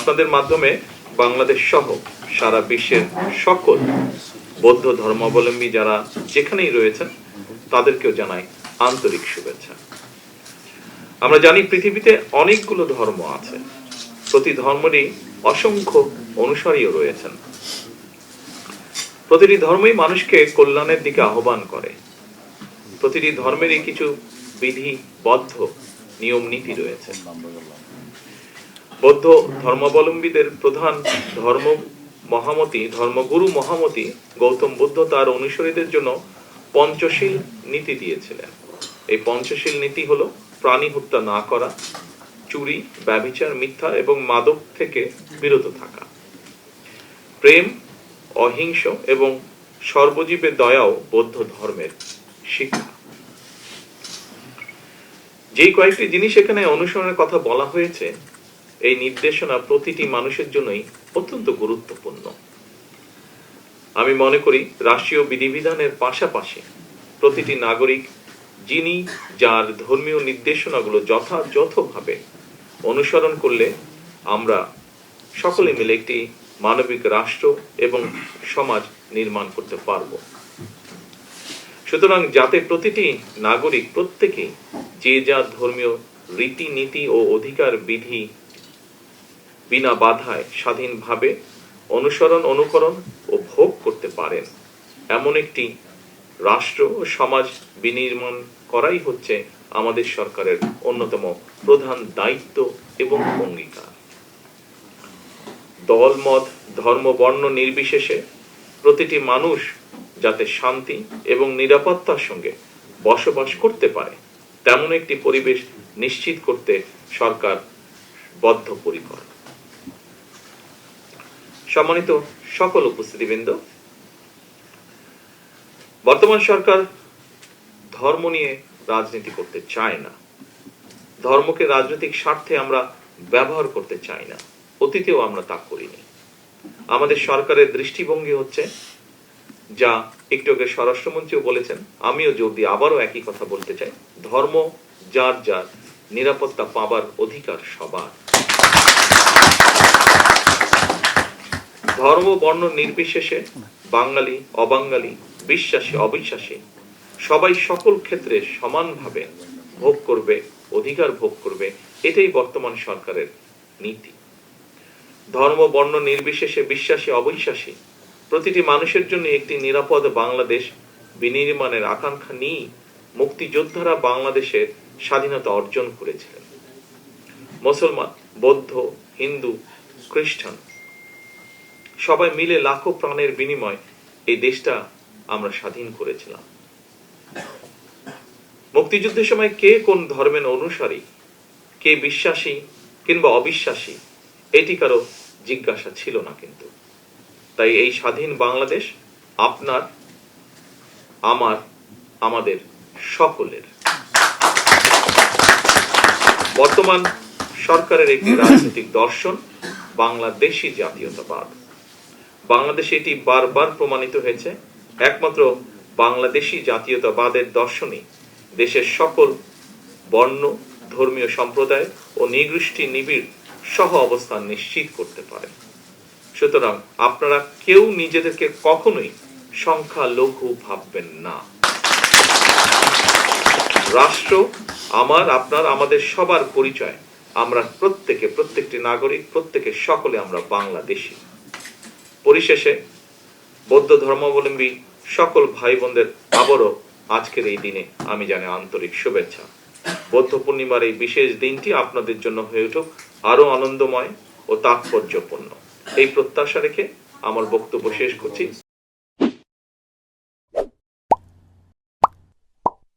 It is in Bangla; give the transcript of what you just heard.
আপনাদের মাধ্যমে বাংলাদেশ সহ সারা বিশ্বের সকল বৌদ্ধ ধর্মাবলম্বী যারা যেখানেই রয়েছেন তাদেরকেও জানাই আন্তরিক শুভেচ্ছা। আমরা জানি পৃথিবীতে অনেকগুলো ধর্ম আছে, প্রতি ধর্মেরই অসংখ্য অনুসারীও রয়েছেন। প্রতিটি ধর্মই মানুষকে কল্যাণের দিকে আহ্বান করে। প্রতিটি ধর্মেরই কিছু বিধিবদ্ধ নিয়ম নীতি রয়েছে। বৌদ্ধ ধর্মাবলম্বীদের প্রধান ধর্মগুরু মহামতি গৌতম বুদ্ধ তার অনুসারীদের জন্য পঞ্চশীল নীতি দিয়েছিলেন। এই পঞ্চশীল নীতি হলো প্রাণী হত্যা না করা, চুরি, ব্যভিচার, মিথ্যা এবং মাদক থেকে বিরত থাকা, প্রেম, অহিংস এবং সর্বজীবের দয়াও বৌদ্ধ ধর্মের শিক্ষা। যে কয়েকটি জিনিস এখানে অনুসরণের কথা বলা হয়েছে, এই নির্দেশনা প্রতিটি মানুষের জন্যই অত্যন্ত গুরুত্বপূর্ণ। আমি মনে করি রাষ্ট্রীয় বিধিবিধানের পাশাপাশি প্রতিটি নাগরিক যিনি যার ধর্মীয় নির্দেশনাগুলো যথাযথভাবে অনুসরণ করলে আমরা সকলে মিলে একটি মানবিক রাষ্ট্র এবং সমাজ নির্মাণ করতে পারব। সুতরাং যাতে প্রতিটি নাগরিক প্রত্যেকেই যে যার ধর্মীয় রীতিনীতি ও অধিকার বিধি বিনা বাধায় স্বাধীনভাবে অনুকরণ ও ভোগ করতে পারেন, এমন একটি রাষ্ট্র ও সমাজ বিনির্মাণ করাই হচ্ছে আমাদের সরকারের অন্যতম প্রধান দায়িত্ব এবং অঙ্গীকার। দল, মত, ধর্ম, বর্ণ নির্বিশেষে প্রতিটি মানুষ যাতে শান্তি এবং নিরাপত্তার সঙ্গে বসবাস করতে পারে তেমন একটি পরিবেশ নিশ্চিত করতে সরকার বদ্ধপরিকর। সম্মানিত সকল উপস্থিতিবৃন্দ, বর্তমান সরকার ধর্ম নিয়ে রাজনীতি করতে চায় না। ধর্মকে রাজনৈতিক স্বার্থে আমরা ব্যবহার করতে চাই না, অতীতেও আমরা তা করিনি। আমাদের সরকারের দৃষ্টিভঙ্গি হচ্ছে, যা একটু আগে স্বরাষ্ট্রমন্ত্রীও বলেছেন, আমিও জোর দিয়ে আবারও একই কথা বলতে চাই, ধর্ম যার যার, নিরাপত্তা পাবার অধিকার সবার। ধর্ম বর্ণ নির্বিশেষে বাঙালি অবাঙালি, বিশ্বাসী অবিশ্বাসী সবাই সকল ক্ষেত্রে সমানভাবে ভোগ করবে, অধিকার ভোগ করবে, এটাই বর্তমান সরকারের নীতি। ধর্ম বর্ণ নির্বিশেষে বিশ্বাসী অবিশ্বাসী প্রতিটি মানুষের জন্য একটি নিরাপদ বাংলাদেশ বিনির্মাণের আকাঙ্ক্ষা নিয়ে মুক্তিযোদ্ধারা বাংলাদেশের স্বাধীনতা অর্জন করেছিলেন। মুসলমান, বৌদ্ধ, হিন্দু, খ্রিস্টান সবাই মিলে লাখো প্রাণের বিনিময় এই দেশটা আমরা স্বাধীন করেছিলাম। মুক্তিযুদ্ধের সময় কে কোন ধর্মের অনুসারী, কে বিশ্বাসী কিংবা অবিশ্বাসী, এটি কারো জিজ্ঞাসা ছিল না। কিন্তু তাই এই স্বাধীন বাংলাদেশ আপনার, আমার, আমাদের সকলের। বর্তমান সরকারের একটি রাজনৈতিক দর্শন বাংলাদেশী জাতীয়তাবাদ। বাংলাদেশে এটি বারবার প্রমাণিত হয়েছে। একমাত্র বাংলাদেশী জাতীয়তাবাদের দর্শনই দেশের সকল বর্ণ, ধর্মীয় সম্প্রদায় ও নৃগোষ্ঠী নিবিড় সহ অবস্থান নিশ্চিত করতে পারে। সুতরাং আপনারা কেউ নিজেদেরকে কখনোই সংখ্যালঘু ভাববেন না। রাষ্ট্র আমার, আপনার, আমাদের সবার পরিচয়। আমরা প্রত্যেকটি নাগরিক, সকলে আমরা বাংলাদেশী। পরিশেষে বৌদ্ধ ধর্মাবলম্বী সকল ভাই বোনদের আবারও আজকের এই দিনে আমি জানাই আন্তরিক শুভেচ্ছা। বৌদ্ধ পূর্ণিমার এই বিশেষ দিনটি আপনাদের জন্য হয়ে উঠুক আরো আনন্দময় ও তাৎপর্যপূর্ণ, এই প্রত্যাশা রেখে আমার বক্তব্য শেষ করছি।